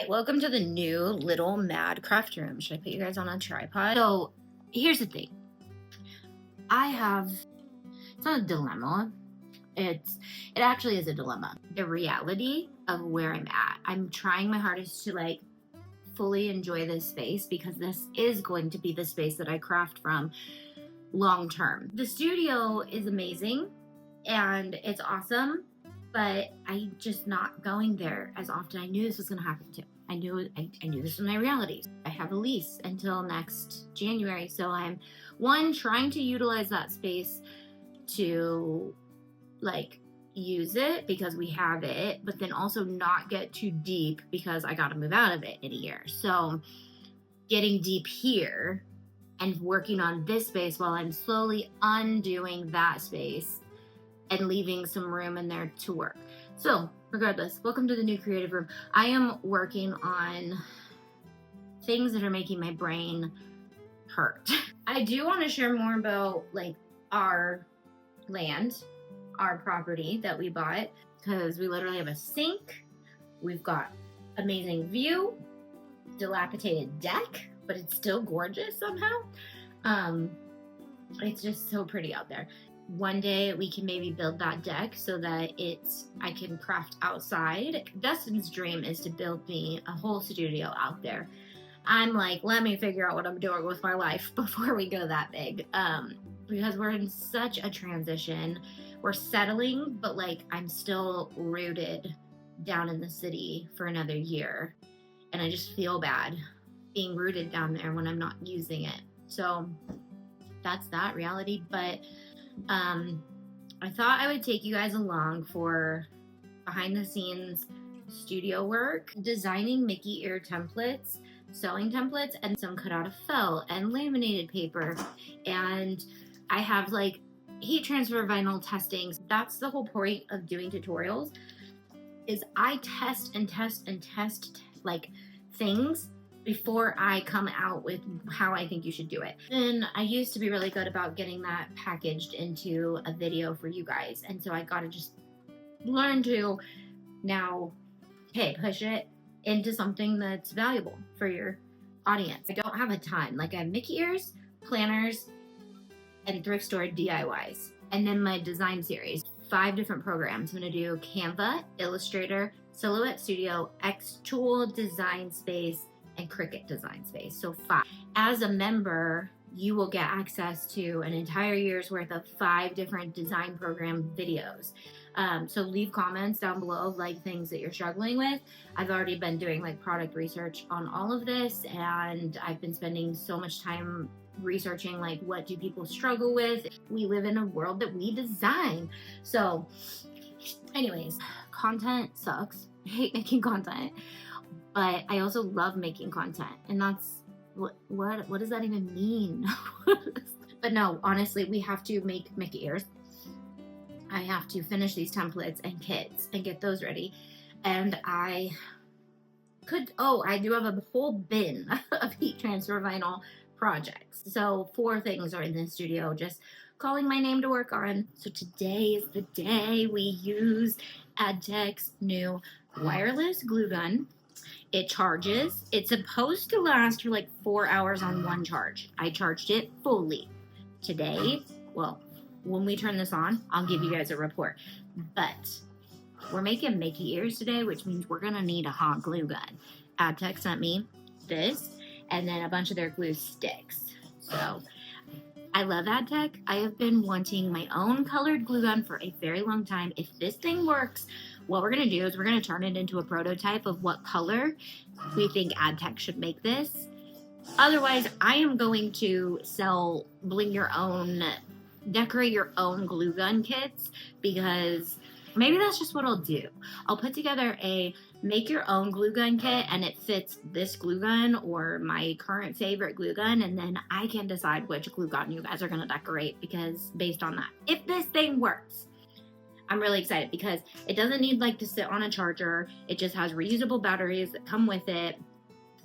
Alright, welcome to the new little mad craft room. Should I put you guys on a tripod? So, here's the thing. It's not a dilemma. It actually is a dilemma. The reality of where I'm at. I'm trying my hardest to fully enjoy this space because this is going to be the space that I craft from long term. The studio is amazing and it's awesome, but I'm just not going there as often. I knew this was going to happen too. I knew this was my reality. I have a lease until next January, so I'm trying to utilize that space to use it because we have it, but then also not get too deep because I got to move out of it in a year. So getting deep here and working on this space while I'm slowly undoing that space and leaving some room in there to work. So regardless, welcome to the new creative room. I am working on things that are making my brain hurt. I do want to share more about our land, our property that we bought, because we literally have a sink. We've got amazing view, dilapidated deck, but it's still gorgeous somehow. It's just so pretty out there. One day we can maybe build that deck so that I can craft outside. Dustin's dream is to build me a whole studio out there. I'm like, let me figure out what I'm doing with my life before we go that big. Because we're in such a transition. We're settling, but I'm still rooted down in the city for another year. And I just feel bad being rooted down there when I'm not using it. So that's that reality. But I thought I would take you guys along for behind the scenes studio work, designing Mickey ear templates, sewing templates, and some cut out of felt and laminated paper. And I have heat transfer vinyl testing. That's the whole point of doing tutorials, is I test and test and test things before I come out with how I think you should do it. And I used to be really good about getting that packaged into a video for you guys. And so I gotta just learn to now, push it into something that's valuable for your audience. I don't have a ton. I have Mickey ears, planners, and thrift store DIYs. And then my design series, 5 different programs. I'm gonna do Canva, Illustrator, Silhouette Studio, Xtool Design Space, and Cricut Design Space. So 5. As a member, you will get access to an entire year's worth of 5 different design program videos. So leave comments down below of things that you're struggling with. I've already been doing product research on all of this, and I've been spending so much time researching what do people struggle with. We live in a world that we design. So anyways, content sucks. I hate making content. But I also love making content, and that's what does that even mean? But no, honestly, we have to make Mickey ears. I have to finish these templates and kits and get those ready. And I do have a whole bin of heat transfer vinyl projects. So 4 things are in the studio, just calling my name to work on. So today is the day we use AdTech's new wireless glue gun. It charges. It's supposed to last for 4 hours on one charge. I charged it fully today. Well, when we turn this on, I'll give you guys a report. But we're making Mickey ears today, which means we're gonna need a hot glue gun. AdTech sent me this and then a bunch of their glue sticks. So I love AdTech. I have been wanting my own colored glue gun for a very long time. If this thing works, what we're gonna do is we're gonna turn it into a prototype of what color we think AdTech should make this. Otherwise, I am going to sell decorate your own glue gun kits, because maybe that's just what I'll do. I'll put together a make your own glue gun kit and it fits this glue gun or my current favorite glue gun, and then I can decide which glue gun you guys are gonna decorate based on that. If this thing works, I'm really excited because it doesn't need to sit on a charger. It just has reusable batteries that come with it,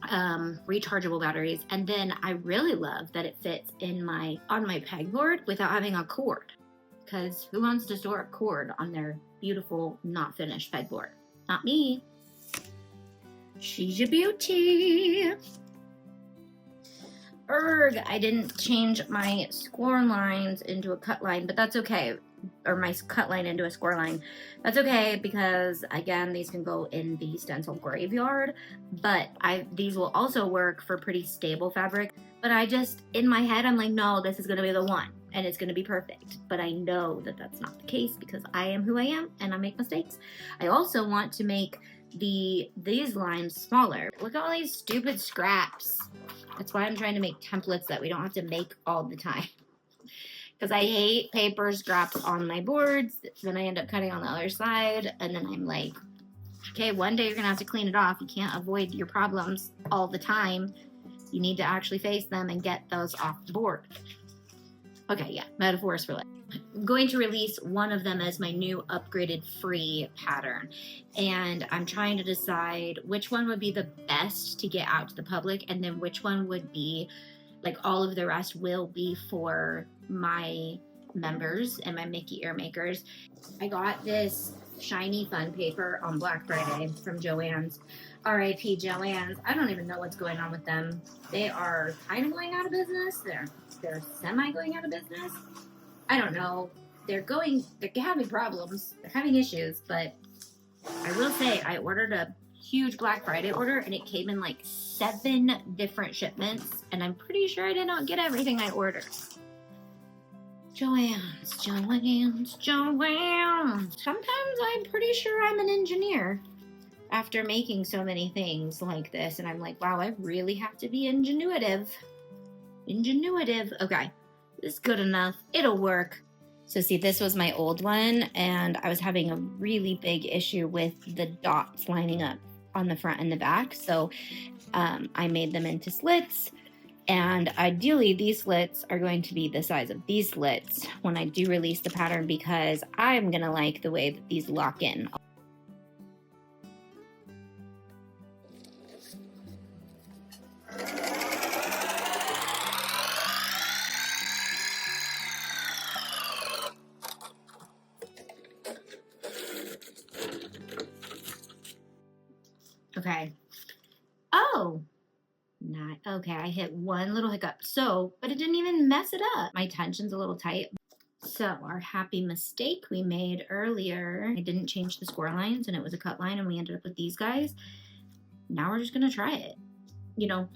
rechargeable batteries. And then I really love that it fits on my pegboard without having a cord, because who wants to store a cord on their beautiful, not finished pegboard? Not me. She's a beauty. Erg, I didn't change my score lines into a cut line, but that's okay. Or my cut line into a score line. That's okay because, again, these can go in the stencil graveyard, but these will also work for pretty stable fabric. But I just, in my head, I'm like, no, this is going to be the one, and it's going to be perfect. But I know that that's not the case because I am who I am, and I make mistakes. I also want to make these lines smaller. Look at all these stupid scraps. That's why I'm trying to make templates that we don't have to make all the time. Because I hate paper scraps on my boards. Then I end up cutting on the other side. And then I'm like, okay, one day you're going to have to clean it off. You can't avoid your problems all the time. You need to actually face them and get those off the board. Okay, yeah, metaphors for life. I'm going to release one of them as my new upgraded free pattern. And I'm trying to decide which one would be the best to get out to the public and then which one would be, like, all of the rest will be for my members and my Mickey ear makers. I got this shiny fun paper on Black Friday from Joann's. R.I.P. Joann's. I don't even know what's going on with them. They are kind of going out of business. They're semi going out of business. I don't know. They're having problems. They're having issues, but I will say I ordered a huge Black Friday order and it came in like 7 different shipments, and I'm pretty sure I did not get everything I ordered. Joann's. Sometimes I'm pretty sure I'm an engineer after making so many things like this, and I'm like, wow, I really have to be ingenuitive. Okay, this is good enough. It'll work. So see, this was my old one, and I was having a really big issue with the dots lining up on the front and the back. So I made them into slits, and ideally these slits are going to be the size of these slits when I do release the pattern, because I'm gonna like the way that these lock in. Okay. Oh, not okay. I hit one little hiccup. But it didn't even mess it up. My tension's a little tight. So our happy mistake we made earlier, I didn't change the score lines and it was a cut line and we ended up with these guys. Now we're just gonna try it.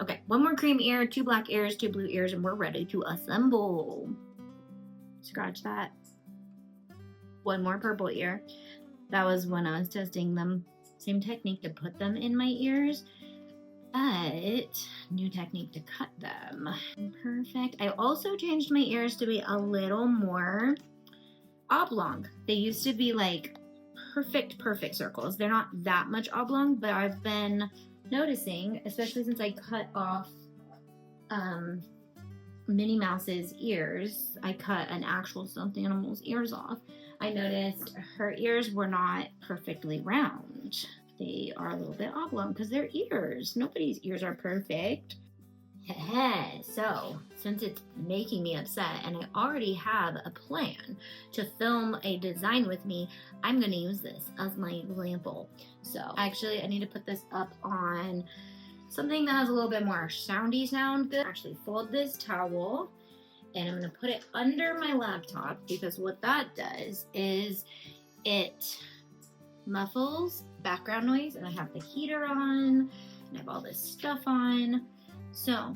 Okay, one more cream ear, 2 black ears, 2 blue ears, and we're ready to assemble. Scratch that. One more purple ear. That was when I was testing them. Same technique to put them in my ears, but new technique to cut them. Perfect. I also changed my ears to be a little more oblong. They used to be like perfect circles. They're not that much oblong, but I've been noticing, especially since I cut off Minnie Mouse's ears. I cut an actual stuffed animal's ears off. I noticed her ears were not perfectly round. They are a little bit oblong because they're ears. Nobody's ears are perfect. So, since it's making me upset and I already have a plan to film a design with me, I'm going to use this as my example. So, actually, I need to put this up on something that has a little bit more soundy sound. Good. Actually, fold this towel. And I'm going to put it under my laptop because what that does is it muffles background noise, and I have the heater on and I have all this stuff on. So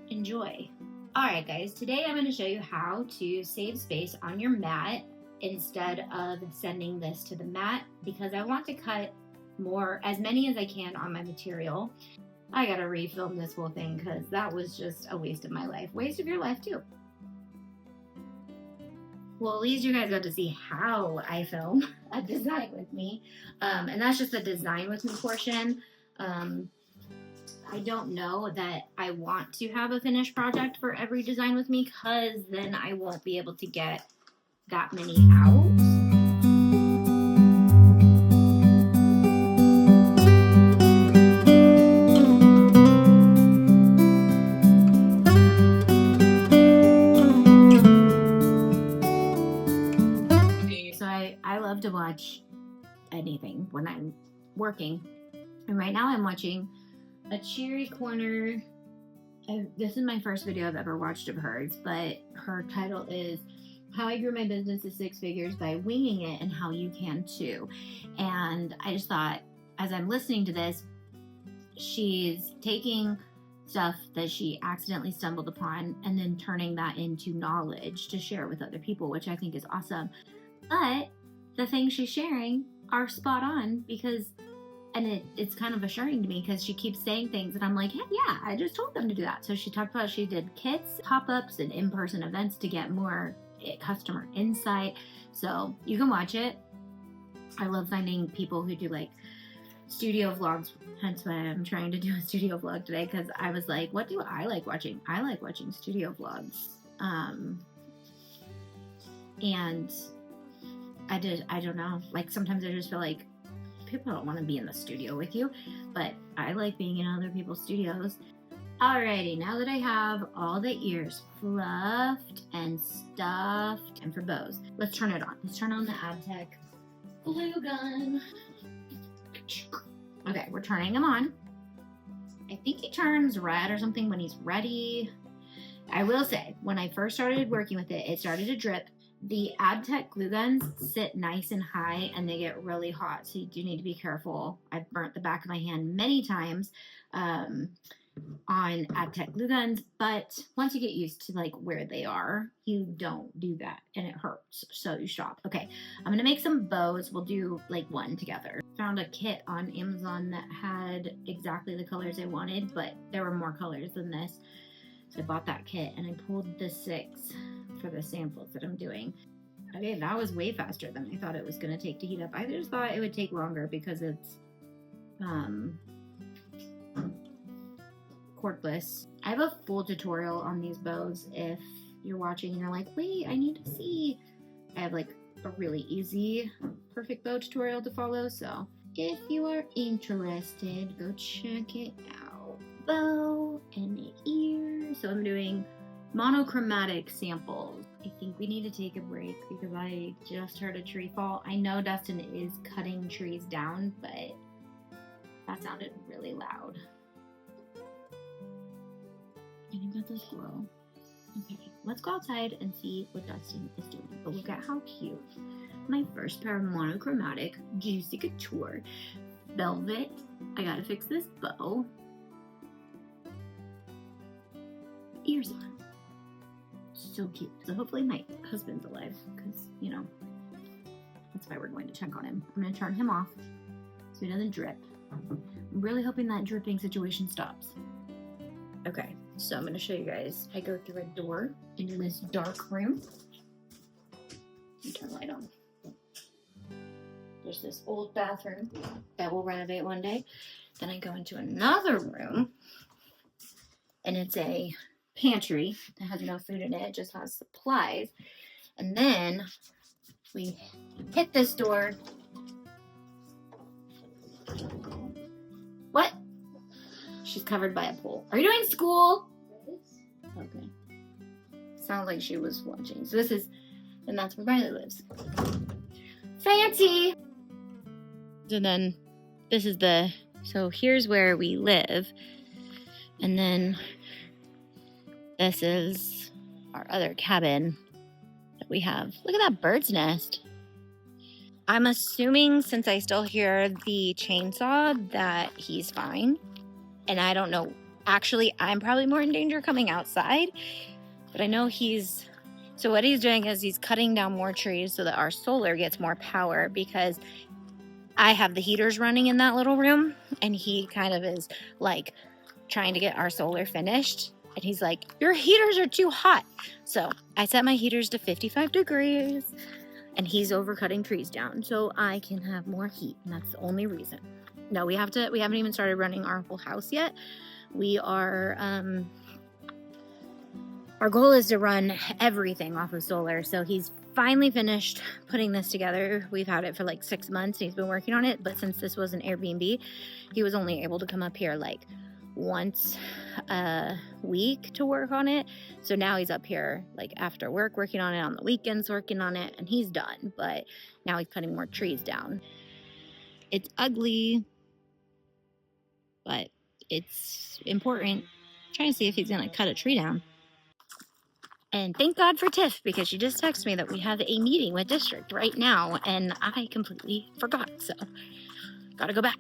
enjoy. Alright guys, today I'm going to show you how to save space on your mat instead of sending this to the mat, because I want to cut as many as I can on my material. I gotta refilm this whole thing because that was just a waste of my life. Waste of your life too. Well, at least you guys got to see how I film a design with me. And that's just the design with me portion. I don't know that I want to have a finished project for every design with me, because then I won't be able to get that many out. To watch anything when I'm working, And right now I'm watching a Cheery Corner. This is my first video I've ever watched of hers, but her title is How I Grew My Business to Six Figures by Winging It and How You Can Too. And I just thought, as I'm listening to this, she's taking stuff that she accidentally stumbled upon and then turning that into knowledge to share with other people, which I think is awesome. But the things she's sharing are spot on because, and it's kind of assuring to me because she keeps saying things and I'm like, hey, yeah, I just told them to do that. So she talked about she did kits, pop-ups, and in-person events to get more customer insight. So you can watch it. I love finding people who do like studio vlogs, hence why I'm trying to do a studio vlog today, because I was like, what do I like watching? I like watching studio vlogs. And I don't know, like sometimes I just feel like people don't want to be in the studio with you, but I like being in other people's studios. Alrighty, now that I have all the ears fluffed and stuffed, and for bows, let's turn it on. Let's turn on the AdTech glue gun. Okay, we're turning him on. I think he turns red or something when he's ready. I will say, when I first started working with it, it started to drip. The AdTech glue guns sit nice and high and they get really hot, so you do need to be careful. I've burnt the back of my hand many times on AdTech glue guns, but once you get used to like where they are, you don't do that and it hurts, so you stop. Okay, I'm gonna make some bows. We'll do like one together. Found a kit on Amazon that had exactly the colors I wanted, but there were more colors than this, so I bought that kit and I pulled the 6 for the samples that I'm doing. Okay, that was way faster than I thought it was gonna take to heat up. I just thought it would take longer because it's cordless. I have a full tutorial on these bows if you're watching and you're like, wait, I need to see. I have like a really easy perfect bow tutorial to follow, so if you are interested, go check it out. Bow and the ears. So I'm doing monochromatic samples. I think we need to take a break because I just heard a tree fall. I know Dustin is cutting trees down, but that sounded really loud. And I got the squirrel. Okay, let's go outside and see what Dustin is doing. But look at how cute. My first pair of monochromatic Juicy Couture velvet. I gotta fix this bow. Ears on. So cute. So hopefully my husband's alive because, you know, that's why we're going to check on him. I'm going to turn him off so he doesn't drip. I'm really hoping that dripping situation stops. Okay, so I'm going to show you guys. I go through a door into this dark room. Let me turn the light on. There's this old bathroom that we'll renovate one day. Then I go into another room, and it's a pantry that has no food in it. It just has supplies. And then we hit this door. What? She's covered by a pole. Are you doing school? Okay. Sounds like she was watching. So this is, and that's where Riley lives. Fancy! And then this is the, so here's where we live. And then this is our other cabin that we have. Look at that bird's nest. I'm assuming, since I still hear the chainsaw, that he's fine. And I don't know. Actually, I'm probably more in danger coming outside. But I know he's... So what he's doing is he's cutting down more trees so that our solar gets more power, because I have the heaters running in that little room. And he kind of is like trying to get our solar finished. And he's like, your heaters are too hot. So I set my heaters to 55 degrees. And he's over cutting trees down so I can have more heat. And that's the only reason. No, we haven't even started running our whole house yet. We are, our goal is to run everything off of solar. So he's finally finished putting this together. We've had it for like 6 months. He's been working on it. But since this was an Airbnb, he was only able to come up here like once a week to work on it. So now he's up here like after work working on it, on the weekends working on it, and he's done. But now he's cutting more trees down. It's ugly. but it's important. I'm trying to see if he's gonna cut a tree down. And thank God for Tiff, because she just texted me that we have a meeting with district right now, and I completely forgot, so gotta go back.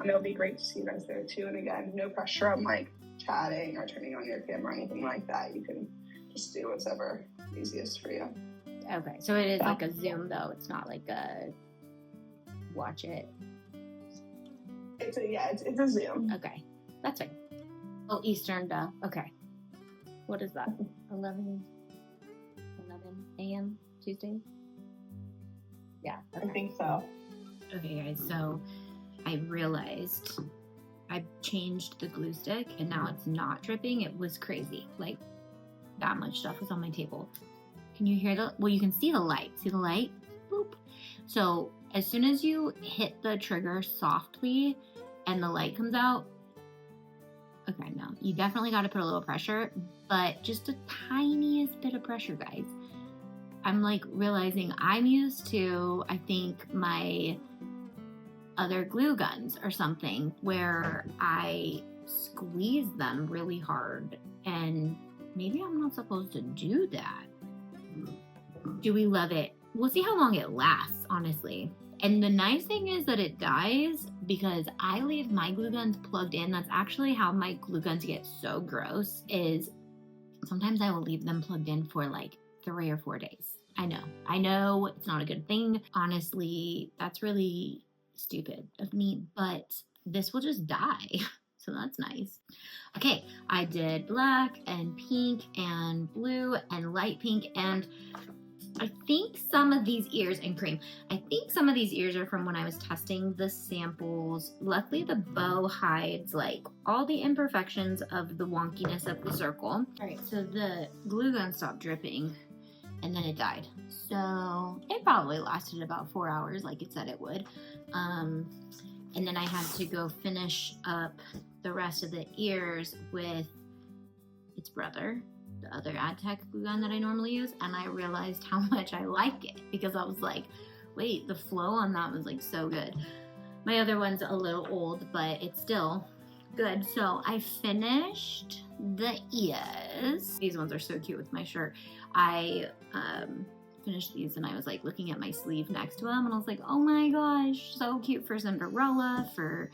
It'll be great to see you guys there too. And again, no pressure on like chatting or turning on your camera or anything like that. You can just do whatever easiest for you. Okay, so it is like a Zoom though. It's not like a watch it. It's a Zoom. Okay, that's fine. Oh, Eastern, duh. Okay. What is that? 11 a.m. Tuesday? Yeah. Okay. I think so. Okay, guys, so I realized I changed the glue stick and now it's not dripping. It was crazy. Like, that much stuff was on my table. Can you hear well, you can see the light. See the light? Boop. So as soon as you hit the trigger softly and the light comes out, okay, no, you definitely got to put a little pressure, but just a tiniest bit of pressure, guys. I'm like realizing I'm used to, I think, my other glue guns or something where I squeeze them really hard, and maybe I'm not supposed to do that. Do we love it? We'll see how long it lasts, honestly. And the nice thing is that it dies because I leave my glue guns plugged in. That's actually how my glue guns get so gross, is sometimes I will leave them plugged in for like 3 or 4 days. I know it's not a good thing. Honestly, that's really stupid of me, but this will just die. So that's nice. Okay, I did black and pink and blue and light pink, and I think some of these ears, and cream, I think some of these ears are from when I was testing the samples. Luckily, the bow hides like all the imperfections of the wonkiness of the circle. All right, so the glue gun stopped dripping and then it died. So it probably lasted about 4 hours like it said it would. And then I had to go finish up the rest of the ears with its brother, the other AdTech glue gun that I normally use, and I realized how much I like it because I was like, wait, the flow on that was like so good. My other one's a little old, but it's still good. So I finished the ears. These ones are so cute with my shirt. I finished these and I was like looking at my sleeve next to them and I was like, oh my gosh, so cute for Cinderella, for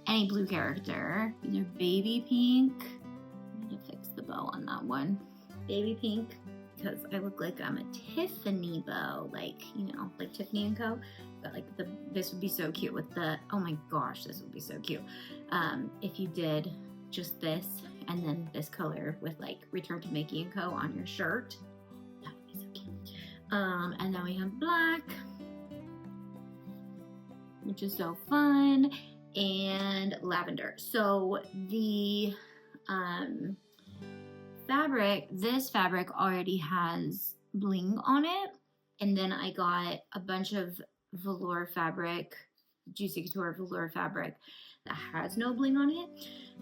any blue character. These are baby pink. I'm gonna fix the bow on that one. Baby pink, because I look like I'm a Tiffany bow, like, you know, like Tiffany & Co. But like this would be so cute with the, oh my gosh, this would be so cute. If you did just this and then this color with like Return to Mickey & Co. on your shirt, that would be so cute. And then we have black, which is so fun, and lavender. So the fabric, this fabric already has bling on it, and then I got a bunch of velour fabric, Juicy Couture velour fabric that has no bling on it.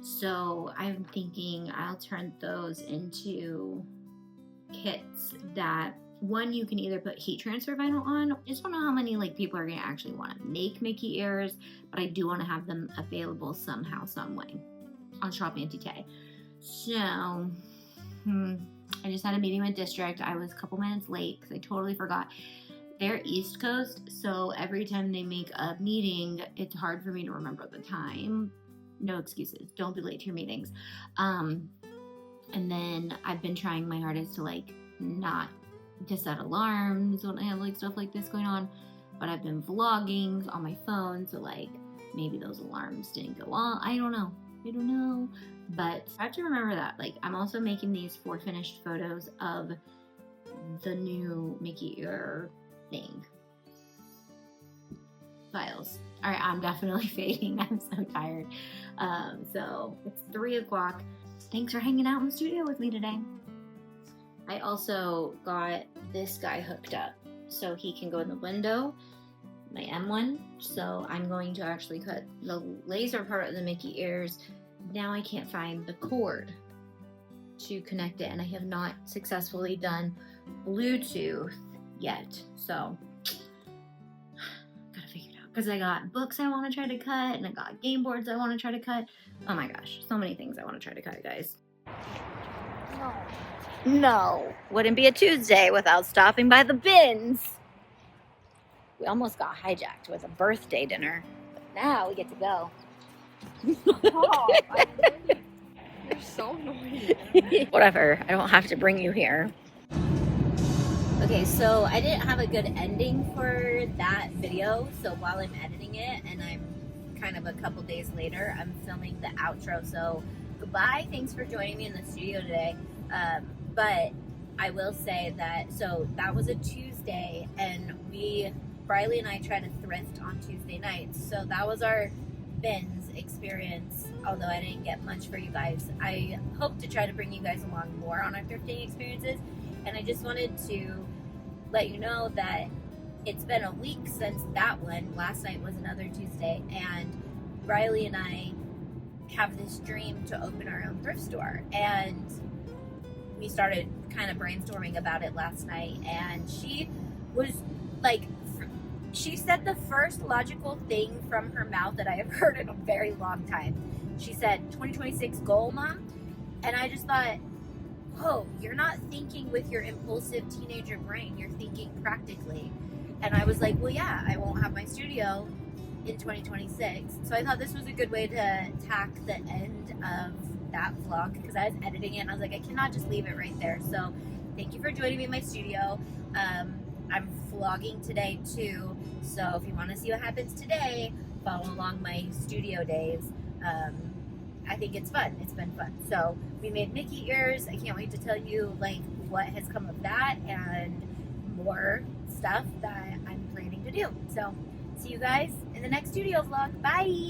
So I'm thinking I'll turn those into kits that, one, you can either put heat transfer vinyl on. I just don't know how many like people are gonna actually want to make Mickey ears, but I do want to have them available somehow, some way on Shop Auntie Tay. So I just had a meeting with district. I was a couple minutes late because I totally forgot. They're East Coast, so every time they make a meeting, it's hard for me to remember the time. No excuses. Don't be late to your meetings. And then I've been trying my hardest to like not to set alarms when I have like stuff like this going on, but I've been vlogging on my phone, so like maybe those alarms didn't go on. I don't know, but I have to remember that. Like, I'm also making these 4 finished photos of the new Mickey ear thing. Files. All right, I'm definitely fading. I'm so tired. So it's 3 o'clock. Thanks for hanging out in the studio with me today. I also got this guy hooked up so he can go in the window, my M1. So I'm going to actually cut the laser part of the Mickey ears. Now I can't find the cord to connect it, and I have not successfully done Bluetooth yet. So gotta figure it because I got books I want to try to cut, and I got game boards I want to try to cut. Oh my gosh, so many things I want to try to cut, guys. No, wouldn't be a Tuesday without stopping by the bins. We almost got hijacked with a birthday dinner, but now we get to go. Oh, you're so annoying. Whatever, I don't have to bring you here. Okay, so I didn't have a good ending for that video, so while I'm editing it, and I'm kind of a couple days later, I'm filming the outro. So goodbye, thanks for joining me in the studio today. But I will say that, so that was a Tuesday, and Briley and I try to thrift on Tuesday nights, so that was our bins experience, although I didn't get much for you guys. I hope to try to bring you guys along more on our thrifting experiences, and I just wanted to let you know that it's been a week since that one. Last night was another Tuesday, and Briley and I have this dream to open our own thrift store, and we started kind of brainstorming about it last night, and she was like, she said the first logical thing from her mouth that I have heard in a very long time. She said, 2026 goal, Mom? And I just thought, whoa, you're not thinking with your impulsive teenager brain, you're thinking practically. And I was like, well, yeah, I won't have my studio in 2026. So I thought this was a good way to tack the end of that vlog, because I was editing it and I was like, I cannot just leave it right there. So thank you for joining me in my studio. I'm vlogging today too, so if you want to see what happens today, follow along my studio days. I think it's fun. It's been fun. So we made Mickey ears. I can't wait to tell you like what has come of that and more stuff that I'm planning to do. So see you guys in the next studio vlog. Bye!